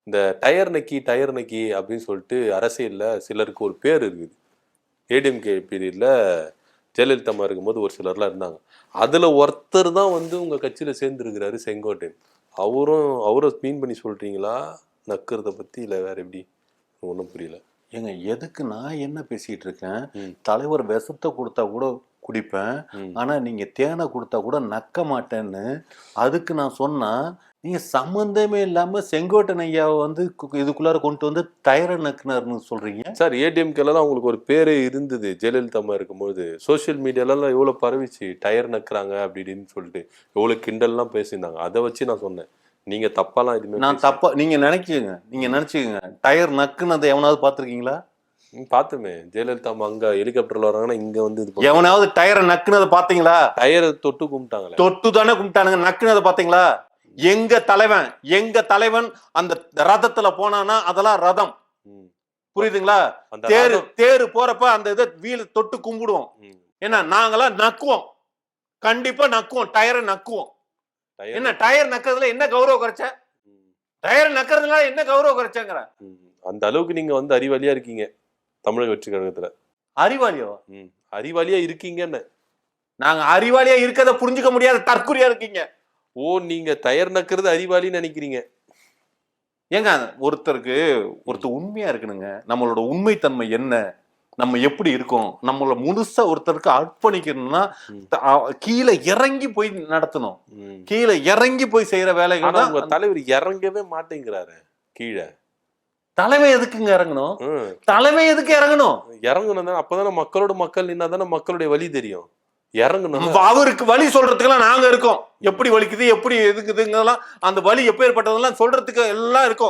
இந்த டயர் நக்கி அப்படின்னு சொல்லிட்டு அரசியல்ல சிலருக்கு ஒரு பேர் இருக்குது. ஏடிஎம்கே பீரியட்ல ஜெயலலிதா அம்மா இருக்கும்போது ஒரு சிலர்லாம் இருந்தாங்க. அதுல ஒருத்தர் தான் வந்து உங்க கட்சியில சேர்ந்திருக்கிறாரு செங்கோட்டையன். அவரை மீன் பண்ணி சொல்றீங்களா? நக்குறத பத்தி இல்ல வேற எப்படி? ஒன்றும் புரியல. ஏங்க எதுக்கு நான் என்ன பேசிட்டு இருக்கேன்? ம். தலைவர் விஷத்தை கொடுத்தா கூட குடிப்பேன். ம். ஆனா நீங்க தேனை கொடுத்தா கூட நக்க மாட்டேன்னு அதுக்கு நான் சொன்னா, நீங்க சம்பந்தமே இல்லாம செங்கோட்டையன் ஐயாவை வந்து இதுக்குள்ளார கொண்டு வந்து டயரை நக்குனாருன்னு சொல்றீங்க. சார் ஏடிஎம்கேலாம் அவங்களுக்கு ஒரு பேரே இருந்தது ஜெயலலிதா அம்மா இருக்கும்போது. சோசியல் மீடியாலலாம் எவ்வளவு பரவிச்சு டயர் நக்குறாங்க அப்படி இப்படின்னு சொல்லிட்டு எவ்வளவு கிண்டல்லாம் பேசியிருந்தாங்க. அதை வச்சு நான் சொன்னேன். நீங்க தப்பாலாம் எதுவுமே நான் தப்பா நீங்க நினைச்சுக்கங்க டயர் நக்குனதை எவனாவது பார்த்திருக்கீங்களா? பாத்துமே ஜெயலலிதா அம்மா அங்க ஹெலிகாப்டர்ல வராங்கன்னா இங்க வந்து இது எவனாவது டயரை நக்குனதை பாத்தீங்களா? டயரை தொட்டு கும்பிட்டாங்களே. தொட்டு தானே கும்பிட்டானுங்க. நக்குனதை பாத்தீங்களா? எங்க தலைவன் அந்த ரதத்துல போனானா அதெல்லாம் ரதம். புரியுதுங்களா? தேரு போறப்ப அந்த இதை வீல தொட்டு கும்பிடுவோம். என்ன நாங்களாம் நக்குவோம், கண்டிப்பா நக்குவோம், டயரை நக்குவோம். என்ன டயர் நக்கிறதுல என்ன கௌரவ குறைச்ச? டயர் நக்கிறதுனால என்ன கௌரவ குறைச்சங்கிற? அந்த அளவுக்கு நீங்க வந்து அறிவாளியா இருக்கீங்க தமிழக வெற்றி கழகத்துல. அறிவாளியா? அறிவாளியா இருக்கீங்கன்னு. நாங்க அறிவாளியா இருக்கத புரிஞ்சுக்க முடியாத தற்குறியா இருக்கீங்க. ஓ, நீங்க டயர் நக்கிறது அறிவாளின்னு நினைக்கிறீங்க. ஏங்க ஒருத்தர் உண்மையா இருக்கணுங்க. நம்மளோட உண்மைத்தன்மை என்ன, நம்ம எப்படி இருக்கோம், நம்மள முழுசா ஒருத்தருக்கு அர்ப்பணிக்கணும்னா கீழே இறங்கி போய் நடத்தணும். கீழே இறங்கி போய் செய்யற வேலைகள் தான். உங்க தலைவர் இறங்கவே மாட்டேங்கிறாரு கீழே. தலைமை எதுக்குங்க இறங்கணும்? தலைமை எதுக்கு இறங்கணும்? இறங்கணும் அப்பதானே மக்கள் நின்னாதானே மக்களுடைய வழி தெரியும். இறங்கணும். அவருக்கு வழி சொல்றதுக்கெல்லாம் நாங்க இருக்கோம். எப்படி வலிக்குது, எப்படி எதுக்குதுங்கெல்லாம் அந்த வலி எப்பேற்பட்டதெல்லாம் சொல்றதுக்கு எல்லாம் இருக்கும்.